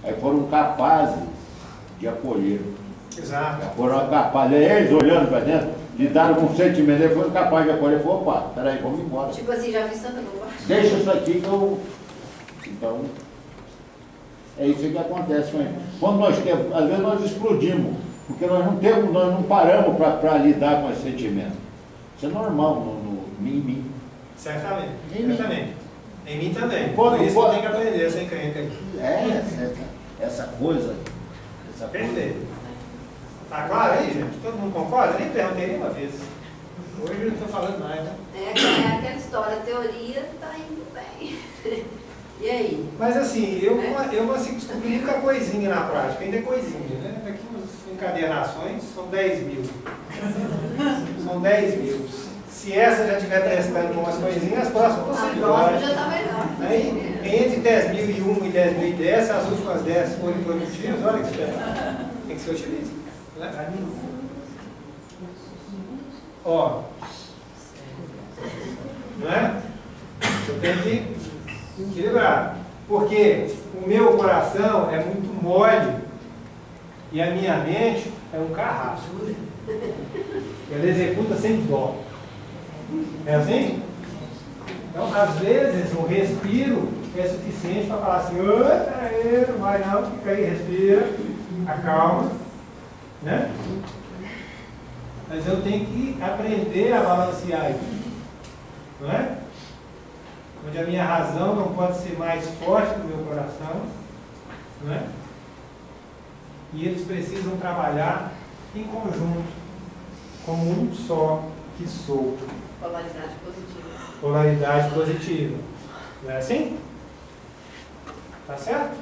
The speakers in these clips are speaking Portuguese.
aí foram capazes de acolher. Exato. Foram capazes, eles olhando para dentro, lidaram com o sentimento, eles foram capazes de acolher, falou, opa, peraí, vamos embora. Tipo assim, já fiz tanta bobagem. Deixa isso aqui que eu... Então, é isso que acontece com a gente. Quando nós temos, às vezes nós explodimos, porque nós não paramos para lidar com esse sentimento. Isso é normal em mim. Certamente. Em mim. Certamente. Em mim também. Pode, Por isso pode. que eu tenho que aprender essa encrenca aí. Essa coisa. Perfeito. Tá claro aí, gente? Todo mundo concorda? Nem perguntei nenhuma vez. Hoje eu não estou falando mais, né? É aquela história, a teoria tá indo bem. E aí? Mas assim, eu consigo descobrir muita coisinha na prática, ainda é coisinha, né? Daqui umas encadernações são 10 mil. São 10 mil. Se essa já estiver testando com umas coisinhas, as próximas vão ser A próxima melhores. já tá melhor. Aí, entre 10.001 e 10.010, se as últimas 10 forem produtivas, olha que espera. Tem que ser otimista. Né? Ó. Não é? Eu tenho que equilibrar. Porque o meu coração é muito mole e a minha mente é um carrasco. Ela executa sem dó. É assim? Então, às vezes, o respiro é suficiente para falar assim, peraí, não vai não, fica aí, respira, acalma, né? Mas eu tenho que aprender a balancear isso, não é? Onde a minha razão não pode ser mais forte que o meu coração, não é? E eles precisam trabalhar em conjunto, como um só que sou. Polaridade positiva. Polaridade positiva. Não é assim? Tá certo?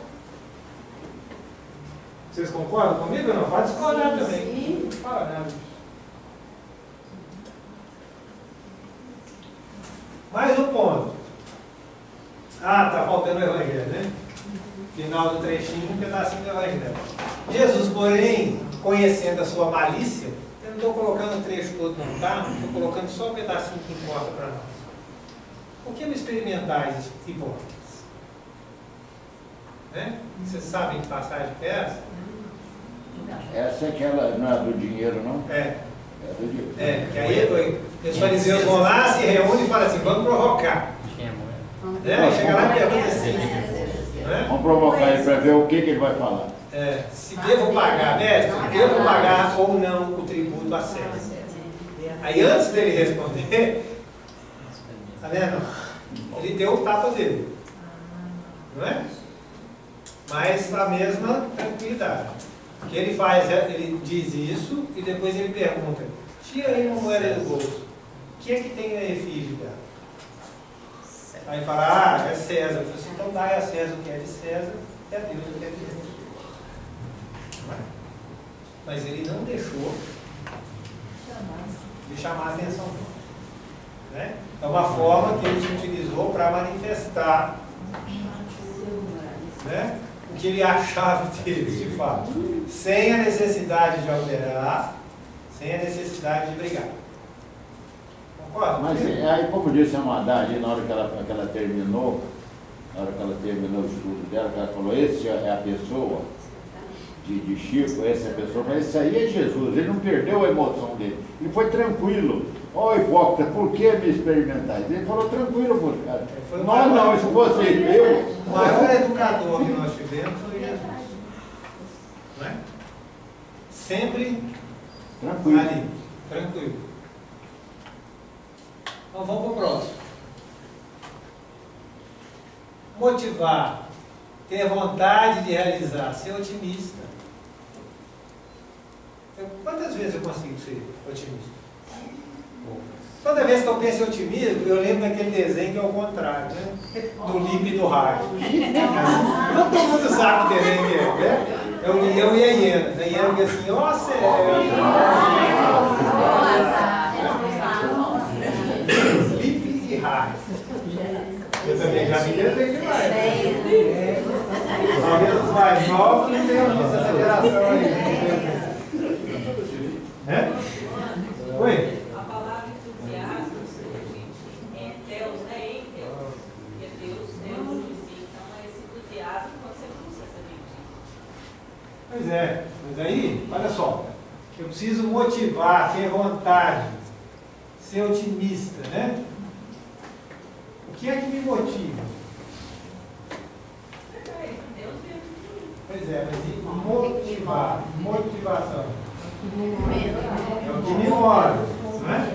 Vocês concordam comigo ou não? Pode discordar também. Sim. Não fala nada disso. Mais um ponto. Ah, tá faltando o evangelho, né? Final do trechinho, um pedacinho do evangelho. Jesus, porém, conhecendo a sua malícia, eu não estou colocando o trecho todo não, tá? Estou colocando só o pedacinho que importa para nós. Por que me experimentais hipócritas? Né? Vocês sabem que passagem é essa? Essa é aquela, não é do dinheiro, não? É. É do dinheiro. É, que aí os fariseus vão lá, se reúnem e falam assim, vamos provocar. Né? Chega lá e pergunta assim. Né? Vamos provocar ele para ver o que ele vai falar. É, se devo pagar, mestre, devo pagar ou não o tributo a César. Aí antes dele responder, tá vendo? Ele deu o tapa dele. Não é? Mas a mesma tranquilidade. O que ele faz, ele diz isso e depois ele pergunta, tira aí uma moeda do bolso. O que é que tem na efígie dela? Aí fala, é César. Eu falo assim, então dai a César o que é de César, e a Deus o que é de Deus. Mas ele não deixou de chamar a atenção. Né? É uma forma que ele se utilizou para manifestar, né, o que ele achava deles, de fato, sem a necessidade de alterar, sem a necessidade de brigar. Concorda? Mas aí, como disse a Haddad, na hora que ela terminou, o estudo dela, que ela falou, esse é a pessoa de Chico, essa é a pessoa, mas esse aí é Jesus, ele não perdeu a emoção dele, ele foi tranquilo. Ó, hipócrita, por que me experimentar? Ele falou tranquilo por cara. Não, se fosse eu. O maior educador que nós tivemos foi Jesus. Não é? Sempre Tranquilo. ali, tranquilo. Então vamos para o próximo. Motivar, ter vontade de realizar, ser otimista. Quantas vezes eu consigo ser otimista? Toda vez que eu penso em otimismo, eu lembro daquele desenho que é o contrário, né? Do Lipe e do Raio. Todo mundo sabe que desenho que é, né? É o leão e a hiena. A hiena fica assim, ó céu! Lipe e Raio. Eu também já me desenho demais. Talvez os mais novos não tenham visto essa geração aí. É? Oi? Pois é, mas aí, olha só, eu preciso motivar, ter vontade, ser otimista, né? O que é que me motiva? Pois é, mas e motivar? Motivação. É o que me move, não é?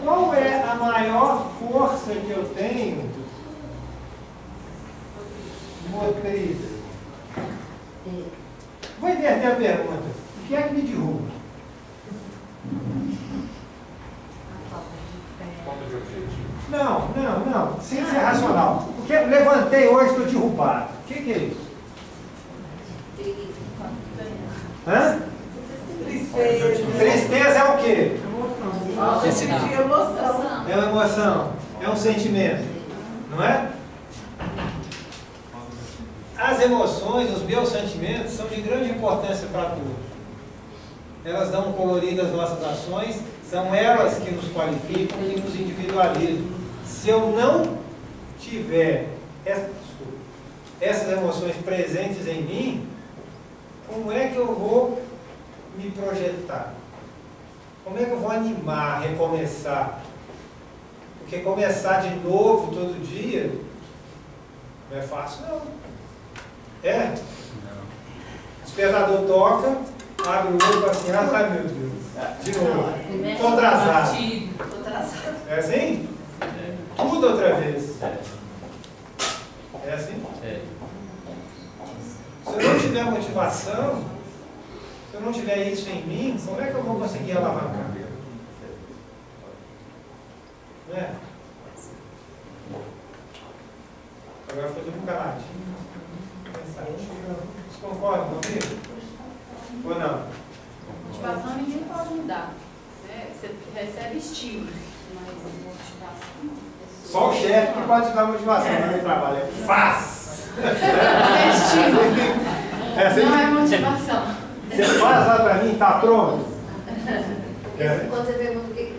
Qual é a maior força que eu tenho motriz? Vou inverter a pergunta. O que é que me derruba? Falta de objetivo. Não. Sem ser racional. Porque eu levantei hoje e estou derrubado. O que é isso? Hã? Tristeza é o quê? É uma emoção. É um sentimento. Não é? As emoções, os meus sentimentos, são de grande importância para todos. Elas dão um colorido às nossas ações, são elas que nos qualificam e nos individualizam. Se eu não tiver essas emoções presentes em mim, como é que eu vou me projetar? Como é que eu vou animar, recomeçar? Porque começar de novo todo dia não é fácil, não. É? Não. O despertador toca, abre o olho e fala assim, ai meu Deus, de novo. Estou atrasado. É assim? Tudo outra vez. É assim? Se eu não tiver motivação, se eu não tiver isso em mim, como é que eu vou conseguir alavancar? Não é? Agora ficou tudo caladinho. Vocês concordam comigo? Ou não? Motivação ninguém pode mudar. Né? Você recebe estímulos, mas motivação não. Só o chefe que pode te dar motivação no trabalho. Faz! É estímulo. É assim? Não é motivação. Você faz lá pra mim, tá pronto? Quando você pergunta o que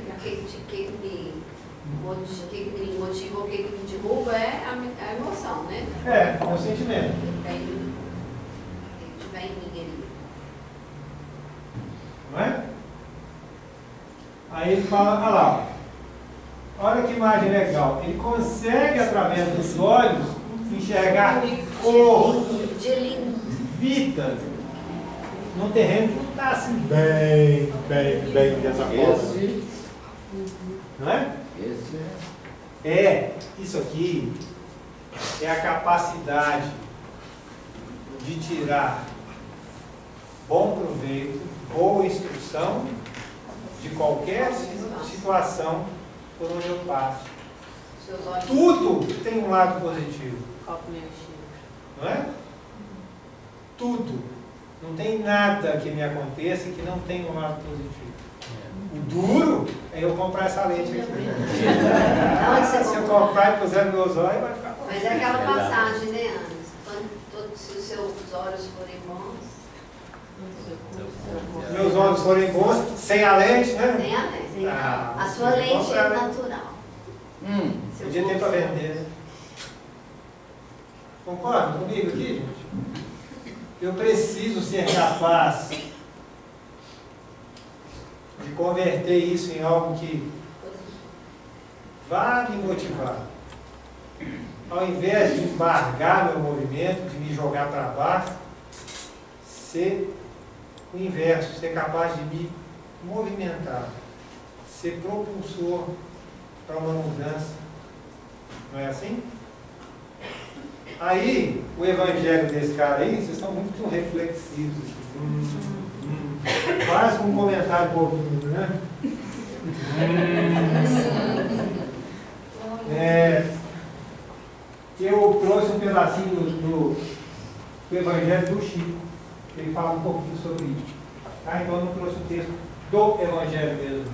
me motiva, o que me derruba, é a emoção, né? É o sentimento. Que vem em mim ali. Não é? Aí ele fala, olha lá, olha que imagem legal. Ele consegue, através dos olhos, enxergar cor, vida, num terreno que não está assim bem dessa forma. Não é? Isso aqui é a capacidade de tirar bom proveito, boa instrução de qualquer situação por onde eu passo. Tudo tem um lado positivo. Não é? Tudo. Não tem nada que me aconteça que não tenha um lado positivo. O duro é eu comprar essa lente aqui. Se eu comprar e puser nos meus olhos, vai ficar bom. Mas é aquela passagem, né, Ana? Se os seus olhos forem bons. Meus olhos forem bons, sem a lente, né? Sem a lente. A sua podia lente comprar, é né? natural. Podia ter para vender. Concordam comigo aqui, gente? Eu preciso ser capaz de converter isso em algo que vá me motivar. Ao invés de embargar meu movimento, de me jogar para baixo, ser o inverso, ser capaz de me movimentar, ser propulsor para uma mudança. Não é assim? Aí, o evangelho desse cara aí, vocês estão muito reflexivos. Quase um comentário bovino, né? Eu trouxe um pedacinho do evangelho do Chico. Ele fala um pouquinho sobre isso. Tá? Então eu não trouxe o texto do evangelho mesmo.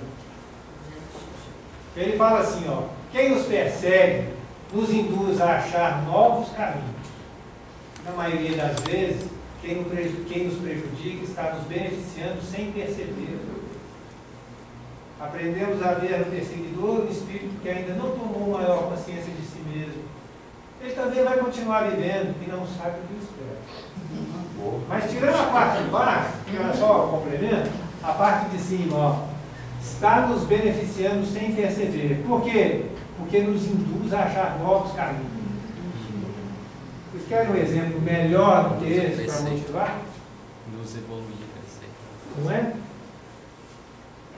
Ele fala assim, ó, quem nos persegue nos induz a achar novos caminhos. Na maioria das vezes, quem nos prejudica está nos beneficiando sem perceber. Aprendemos a ver no perseguidor um espírito que ainda não tomou maior consciência de si mesmo. Ele também vai continuar vivendo e não sabe o que espera. Mas tirando a parte de baixo, que é só complemento, a parte de cima, ó, está nos beneficiando sem perceber. Por quê? Porque nos induz a achar novos caminhos. Vocês querem um exemplo melhor do que esse para motivar? Nos evoluir. Não é?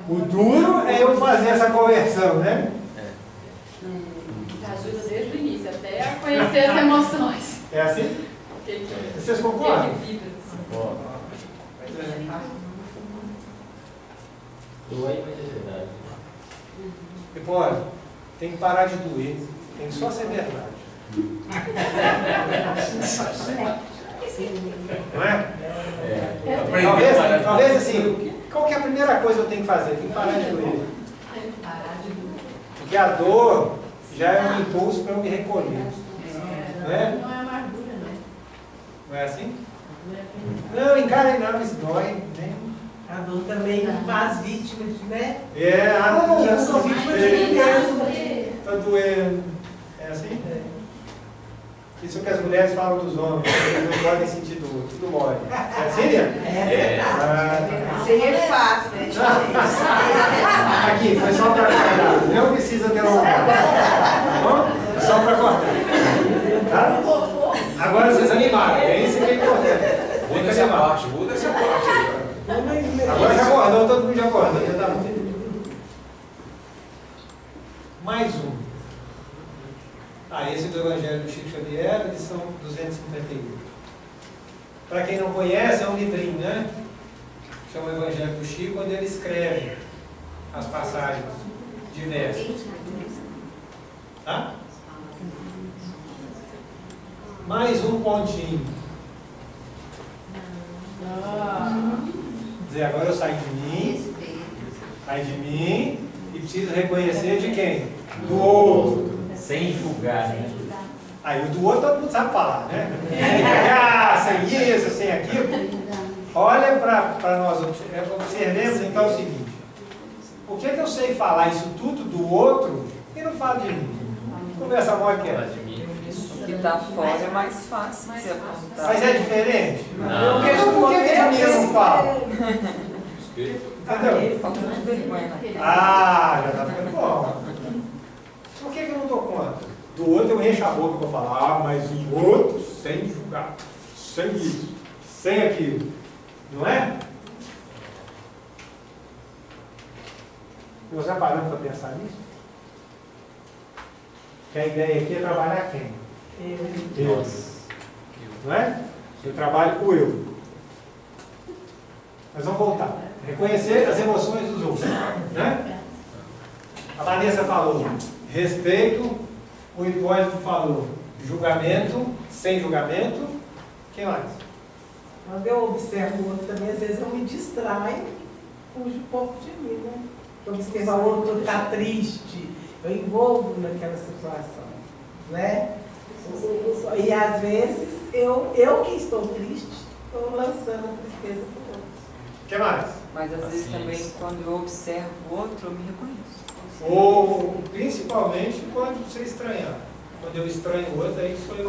O duro é eu fazer essa conversão, né? Que ajuda desde o início, até a conhecer as emoções. É assim? Vocês concordam? Doer, mas é verdade. Depois, olha, tem que parar de doer, tem que só ser verdade. Não é? Talvez assim, qual que é a primeira coisa que eu tenho que fazer? Tem que parar de doer. Porque a dor já é um impulso para eu me recolher. Não é? Não é amargura, né? Não é assim? Não, encarem não, isso dói. Né? A dor também faz vítimas, né? Eu sou vítima de mim mesmo. Está doendo. É assim? Isso é o que as mulheres falam dos homens, eles não podem sentir dor, tudo mole. É assim, né? Isso aí é fácil, né? Aqui, foi só para cortar. Não precisa derrubar. Tá bom? Só para cortar. Tá? Agora vocês animaram, é isso que é importante. Muda essa parte, muda essa parte. Agora já acordou, todo mundo já acordou. Já tá bom. Mais um. Esse do Evangelho do Chico Xavier, lição 251. Para quem não conhece, é um livrinho, né? Chama o Evangelho do Chico, onde ele escreve as passagens diversas. Tá? Mais um pontinho. Quer dizer, agora eu saio de mim, e preciso reconhecer de quem? Do outro. Sem julgar, né? Aí o do outro todo mundo sabe falar, né? Sem isso, sem aquilo. Olha para nós, observemos então o seguinte. Por que eu sei falar isso tudo do outro e não falo de mim? Conversa mole que é. O que está fora é mais fácil de se apontar. Mas é diferente? Não. Por que a minha não fala? Entendeu? Falta de vergonha. Já está ficando bom. Por que eu não dou conta? Do outro eu encho a boca para falar, mas o outro sem julgar, sem isso, sem aquilo. Não é? Nós já paramos para pensar nisso? Que a ideia aqui é trabalhar quem? Eu. Não é? Eu trabalho com eu. Nós vamos voltar. Reconhecer as emoções dos outros. Né? A Vanessa falou respeito, o Hipólito falou julgamento, sem julgamento. Quem mais? Quando eu observo o outro também, às vezes eu me distraio, fujo um pouco de mim, né? Eu observar o outro está triste, eu envolvo naquela situação, né? E às vezes eu que estou triste, estou lançando a tristeza para o outro. Quem mais? Mas às vezes também, quando eu observo o outro, eu me reconheço. Ou principalmente quando você estranhar. Quando eu estranho o outro, aí sou eu.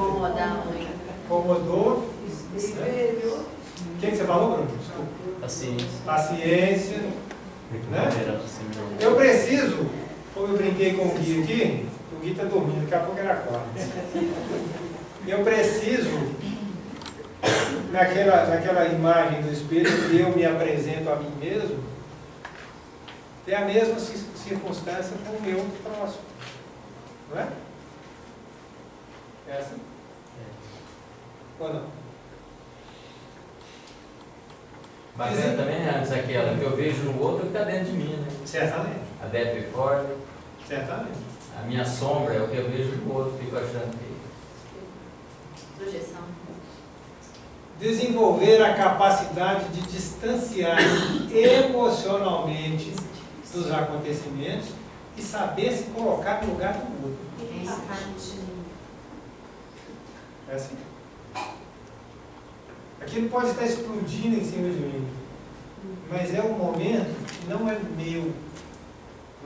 Incomodou. Espelho. Quem que você falou, Bruno? Desculpa. Paciência. Paciência. Né? Eu preciso, como eu brinquei com o Gui aqui, o Gui está dormindo, daqui a pouco era quarta. Eu preciso, naquela imagem do espelho que eu me apresento a mim mesmo, ter a mesma circunstância com o meu próximo. Não é? É assim? Ou não? Bacana também é antes aquela que eu vejo no outro que está dentro de mim, né? Certamente. A Depp Ford, Certamente. a minha sombra é o que eu vejo no outro, fico achando que... Projeção. Desenvolver a capacidade de distanciar emocionalmente dos acontecimentos e saber se colocar no lugar do outro. É assim? Aquilo pode estar explodindo em cima de mim, mas é um momento que não é meu.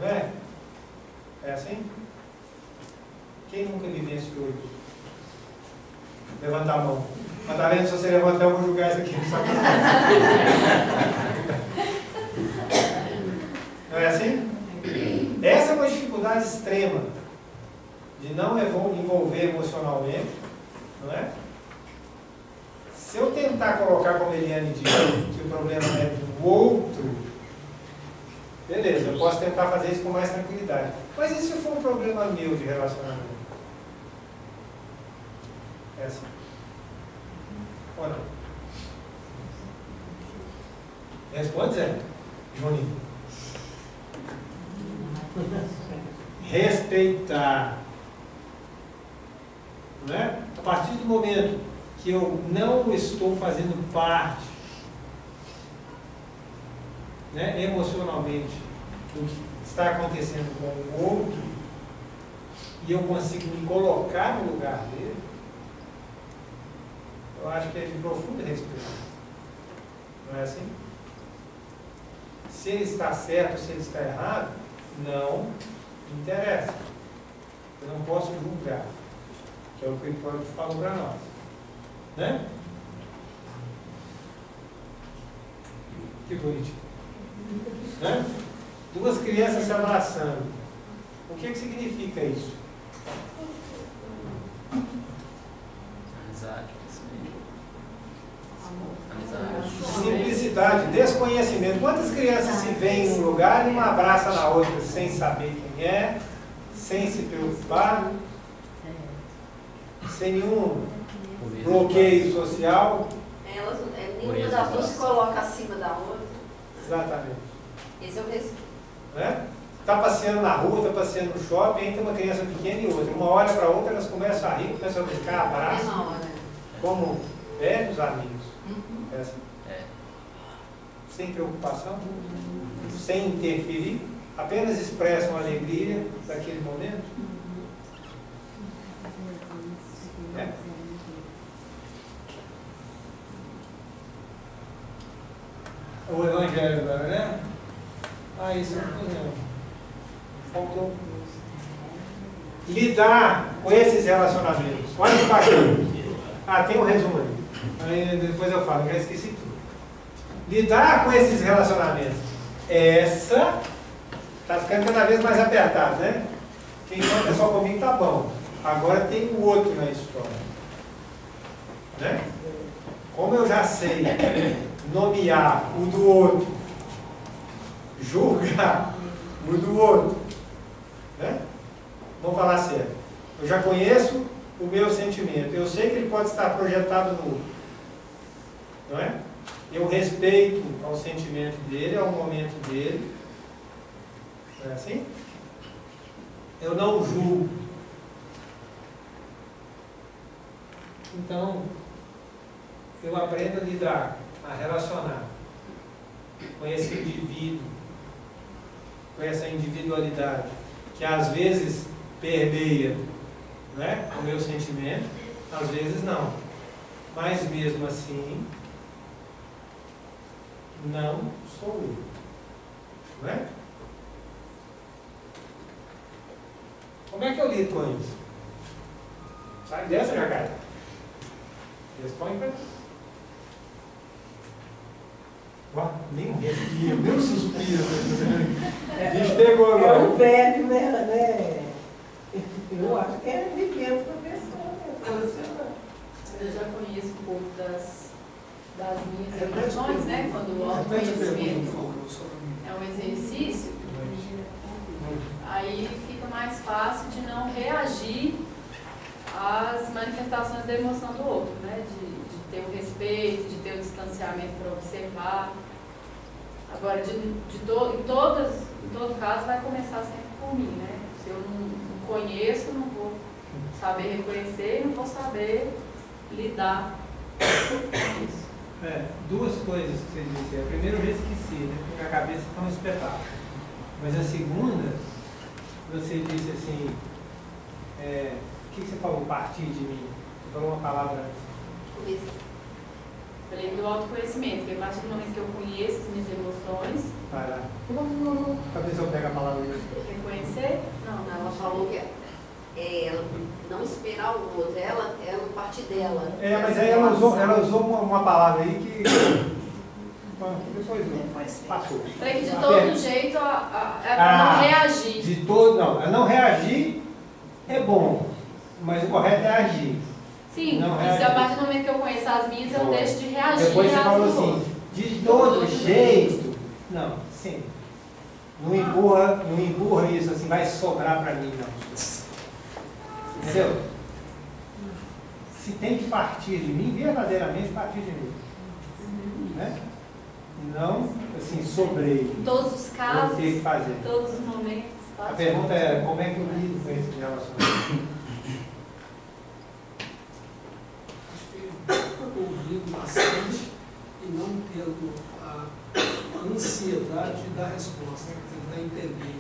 Não é? É assim? Quem nunca vivenciou isso? Levanta a mão. Mas tá vendo, se você levantar, eu vou julgar isso aqui. Não é assim? Essa é uma dificuldade extrema de não envolver emocionalmente, não é? Se eu tentar colocar, como a Eliane disse, que o problema é do outro, beleza, eu posso tentar fazer isso com mais tranquilidade. Mas e se for um problema meu de relacionamento? É assim. Ou não? Responde, Zé. Juninho. Respeitar. Não é? A partir do momento que eu não estou fazendo parte, né, emocionalmente do que está acontecendo com o outro, e eu consigo me colocar no lugar dele, eu acho que é de profundo respeito. Não é assim? Se ele está certo, se ele está errado, não me interessa. Eu não posso julgar, que é o que o Hipólito falou para nós. Né? Que bonito. Né? Duas crianças se abraçando. O que significa isso? Amizade. Simplicidade, desconhecimento. Quantas crianças se veem em um lugar e uma abraça na outra sem saber quem é, sem se preocupar, sem nenhum bloqueio social? Nenhuma das duas se coloca acima da outra. Exatamente. Esse é o respeito. Né? Está passeando na rua, está passeando no shopping, aí tem uma criança pequena e outra. Uma olha para a outra, elas começam a rir, começam a brincar, abraçam, como velhos amigos. É assim. Sem preocupação, sem interferir, apenas expressam a alegria daquele momento. É. O Evangelho agora, né? Isso não. Faltou. Lidar com esses relacionamentos. Olha que bacana. Tem um resumo ali. Aí depois eu falo, já esqueci tudo. Lidar com esses relacionamentos. Essa está ficando cada vez mais apertada, né? Quem conta só comigo tá bom. Agora tem o outro na história. Né? Como eu já sei nomear o do outro, julgar o do outro, né? Vamos falar sério. Eu já conheço o meu sentimento. Eu sei que ele pode estar projetado no outro. Não é? Eu respeito ao sentimento dele, ao momento dele. Não é assim? Eu não julgo. Então, eu aprendo a lidar, a relacionar com esse indivíduo, com essa individualidade, que às vezes permeia, né, o meu sentimento, às vezes não. Mas mesmo assim, não sou eu. Não é? Como é que eu lido com isso? Sai dessa, Jacata. Responde para mim. Nem um respiro, nem um suspiro. A gente pegou agora. É um velho, né? Eu acho que é vivendo para a pessoa. Eu já conheço um pouco das minhas emoções, né? Quando o autoconhecimento é um exercício, aí fica mais fácil de não reagir às manifestações da emoção do outro, né? De ter o respeito, de ter o distanciamento para observar. Agora, em todo caso, vai começar sempre por mim, né? Se eu não conheço, não vou saber reconhecer, não vou saber lidar com isso. Duas coisas que você disse. A primeira eu já esqueci, né? Porque a cabeça está um espetáculo. Mas a segunda, você disse assim, o que você falou, partir de mim? Você falou uma palavra antes. Falei do autoconhecimento, que a partir do momento que eu conheço as minhas emoções... Vai lá. Talvez eu pegue a palavra. Reconhecer? Não, ela falou que ela não esperar o outro, ela partir dela. Mas aí ela usou uma palavra aí que depois passou. Falei que de todo jeito não reagir. De todo, não reagir é bom, mas o correto é agir. Sim, não e se a partir do momento que eu conheço as minhas, eu deixo de reagir. Depois você às falou do assim, outro. de todo jeito. Não, sim. Não empurra isso assim, vai sobrar para mim, não. Entendeu? Se tem que partir de mim, verdadeiramente partir de mim. Né? Não, assim, sobrei. Em todos os casos, ter que fazer. em todos os momentos. A pergunta é, como é que eu lido com esse relacionamento? Ouvindo bastante e não tendo a ansiedade da resposta, tentar entender.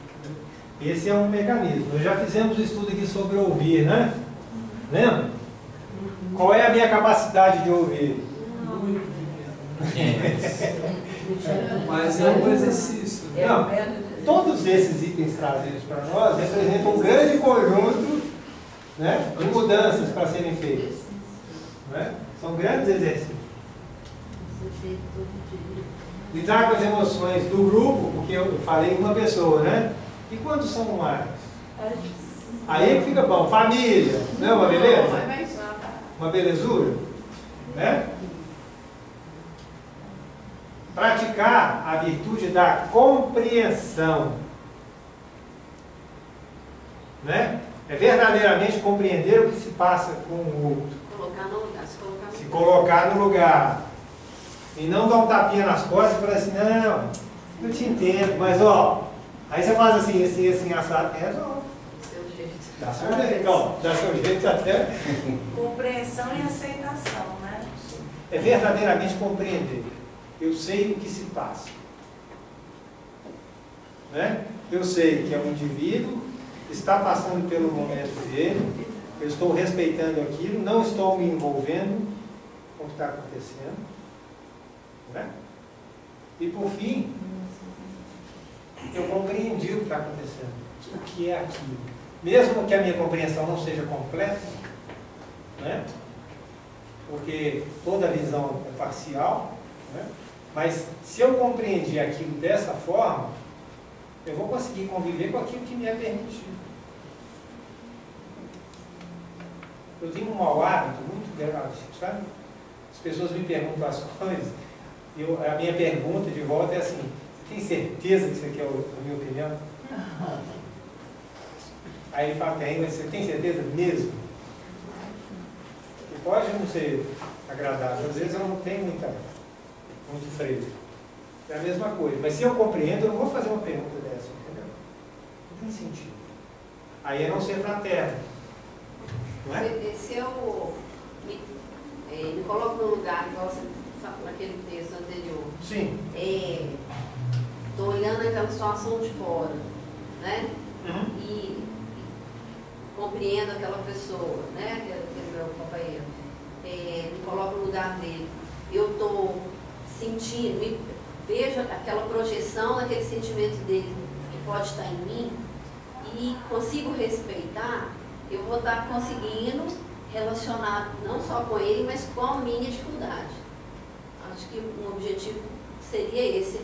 Esse é um mecanismo. Nós já fizemos um estudo aqui sobre ouvir, né? Lembra? Qual é a minha capacidade de ouvir? Mas é um exercício. Não, todos esses itens trazidos para nós representam um grande conjunto, né, de mudanças para serem feitas. Né? São grandes exercícios. Lidar com as emoções do grupo, porque eu falei uma pessoa, né? E quando são mais? Aí fica bom. Família, não é uma beleza? Uma belezura? Né? Praticar a virtude da compreensão. Né? É verdadeiramente compreender o que se passa com o outro. Se colocar no lugar. E não dar um tapinha nas costas e falar assim, não, eu te entendo, mas ó, aí você faz assim, assado, resolve. Dá seu jeito, ó, dá seu jeito até. Compreensão e aceitação, né? É verdadeiramente compreender. Eu sei o que se passa. Né? Eu sei que é um indivíduo, está passando pelo momento dele, eu estou respeitando aquilo, não estou me envolvendo com o que está acontecendo. Né? E por fim, eu compreendi o que está acontecendo. O que é aquilo? Mesmo que a minha compreensão não seja completa, né? Porque toda visão é parcial, né? Mas se eu compreendi aquilo dessa forma, eu vou conseguir conviver com aquilo que me é permitido. Eu tenho um mau hábito muito grave, sabe? As pessoas me perguntam as coisas, a minha pergunta de volta é assim, tem certeza que você quer a minha opinião? Aí ele fala, tem, mas você tem certeza mesmo? E pode não ser agradável, às vezes eu não tenho muito freio. É a mesma coisa, mas se eu compreendo, eu não vou fazer uma pergunta dessa, entendeu? Não tem sentido. Aí é não ser fraterno. Não é? Se eu me coloco no lugar, igual você falou naquele texto anterior. Sim. Estou olhando aquela situação de fora, né? Uhum. E compreendo aquela pessoa, né? Aquele meu companheiro. Me coloco no lugar dele. Eu estou sentindo, vejo aquela projeção daquele sentimento dele que pode estar em mim e consigo respeitar, eu vou estar conseguindo relacionar não só com ele, mas com a minha dificuldade. Acho que o objetivo seria esse,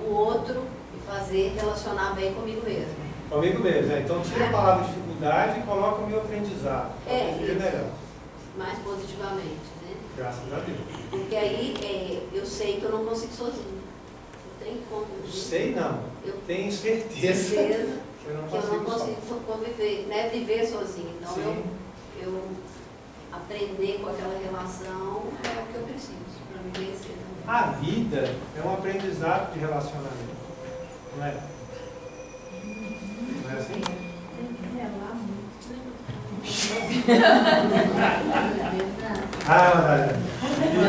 o outro, e fazer relacionar bem comigo mesmo. Comigo mesmo, né? Então tira a palavra dificuldade e coloca o meu aprendizado. Isso. Melhor. Mais positivamente, né? Graças a Deus. Porque aí eu sei que eu não consigo sozinho. Eu tenho como. Sei não. Eu tenho certeza que eu não consigo conviver, né? Viver sozinho. Então Sim. eu aprender com aquela relação é o que eu preciso para me vencer. A vida é um aprendizado de relacionamento. Não é? Não é assim?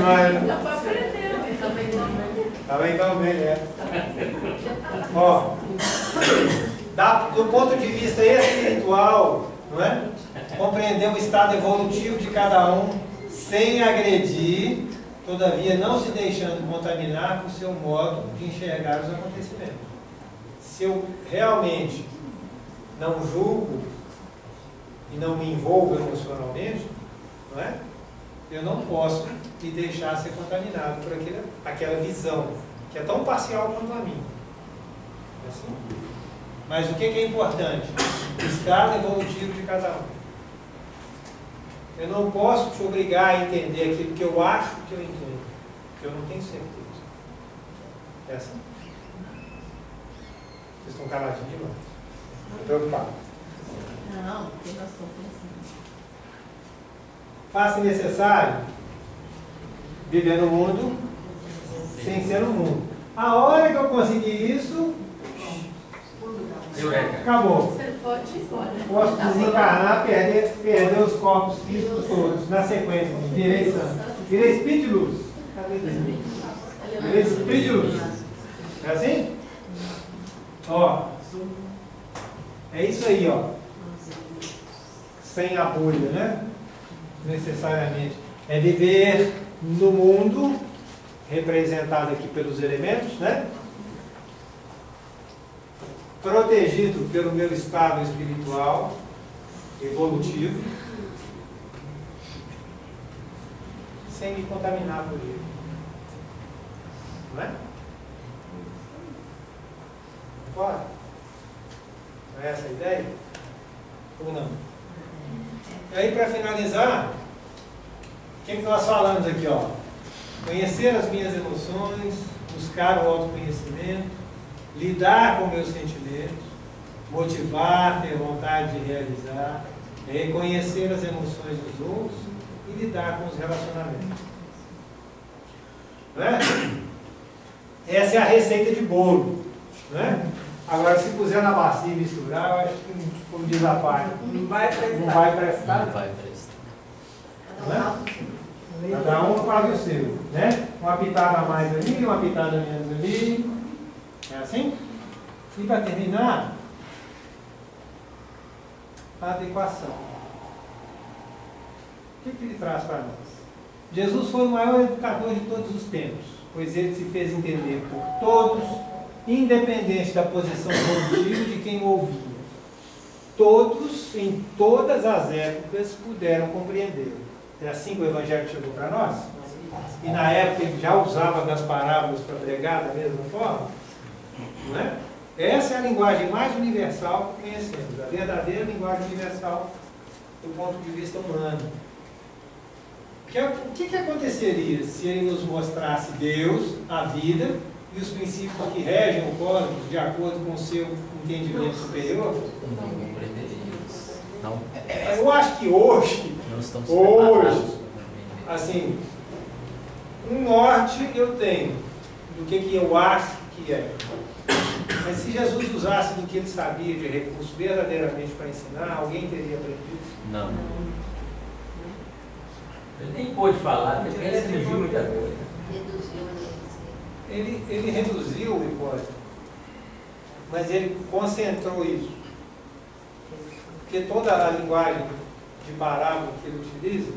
Mas... Dá para aprender, mas também também, Ó, do ponto de vista espiritual, não é? Compreender o estado evolutivo de cada um sem agredir, todavia não se deixando contaminar com o seu modo de enxergar os acontecimentos. Se eu realmente não julgo, e não me envolvo emocionalmente, não é? Eu não posso me deixar ser contaminado por aquela visão, que é tão parcial quanto a minha. É assim? Mas o que é importante? O estado evolutivo de cada um. Eu não posso te obrigar a entender aquilo que eu acho que eu entendo, porque eu não tenho certeza. É assim? Vocês estão caladinhos demais. Estou preocupado. Não, porque nós estamos pensando. Faça necessário viver no mundo sem ser no mundo. A hora que eu conseguir isso, acabou. Você pode ir embora. Posso desencarnar, perder os corpos físicos todos, na sequência. Virei santo. Virei espírito de luz. Virei espírito de luz. É assim? Ó. É isso aí, ó. Sem a bolha, né? Necessariamente. É viver no mundo, representado aqui pelos elementos, né? Protegido pelo meu estado espiritual, evolutivo, sem me contaminar por ele. Não é? Pode? Não é essa a ideia? Ou não? E aí, para finalizar, o que nós falamos aqui, ó? Conhecer as minhas emoções, buscar o autoconhecimento, lidar com meus sentimentos, motivar, ter vontade de realizar, reconhecer as emoções dos outros e lidar com os relacionamentos. Não é? Essa é a receita de bolo. Não é? Agora, se puser na bacia e misturar, eu acho que, como diz a pai, Não vai prestar. não vai prestar. Não vai prestar. Cada um faz o seu, né? Uma pitada a mais ali, uma pitada a menos ali. É assim? E para terminar, a adequação. O que ele traz para nós? Jesus foi o maior educador de todos os tempos, pois ele se fez entender por todos, independente da posição evolutiva de quem o ouvia. Todos, em todas as épocas, puderam compreendê-lo. É assim que o Evangelho chegou para nós? E na época ele já usava das parábolas para pregar da mesma forma? Não é? Essa é a linguagem mais universal que conhecemos, a verdadeira linguagem universal do ponto de vista humano. O que aconteceria se ele nos mostrasse Deus, a vida e os princípios que regem o cosmos de acordo com o seu entendimento superior? Não compreenderíamos. Não. Eu acho que hoje, assim, um norte eu tenho do que eu acho que é. Mas se Jesus usasse do que ele sabia de recurso verdadeiramente para ensinar, alguém teria aprendido isso? Não. Ele nem pôde falar, porque ele restringiu muita coisa. Reduziu, né? Ele reduziu o hipótese, mas ele concentrou isso. Porque toda a linguagem de parábola que ele utiliza,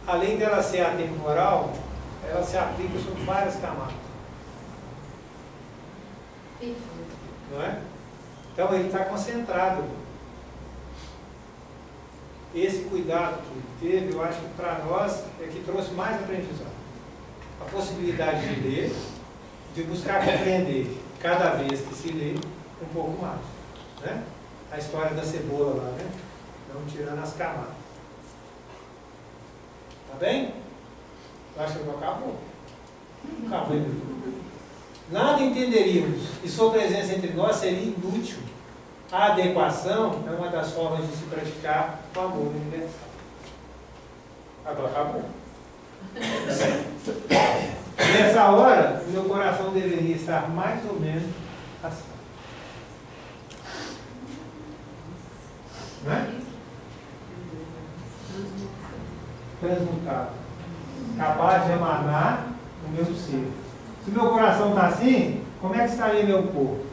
além dela ser atemporal, ela se aplica sobre várias camadas. Não é? Então ele está concentrado. Esse cuidado que ele teve, eu acho que para nós é que trouxe mais aprendizado. A possibilidade de ler, de buscar compreender, cada vez que se lê, um pouco mais. Né? A história da cebola lá, né? Então, tirando as camadas. Tá bem? Eu acho que acabou. Acabou. Nada entenderíamos e sua presença entre nós seria inútil. A adequação é uma das formas de se praticar o amor universal. Agora acabou. Nessa hora, o meu coração deveria estar mais ou menos assim. Não é? Transmutado. Capaz de emanar o meu ser. Se meu coração está assim, como é que estaria meu corpo?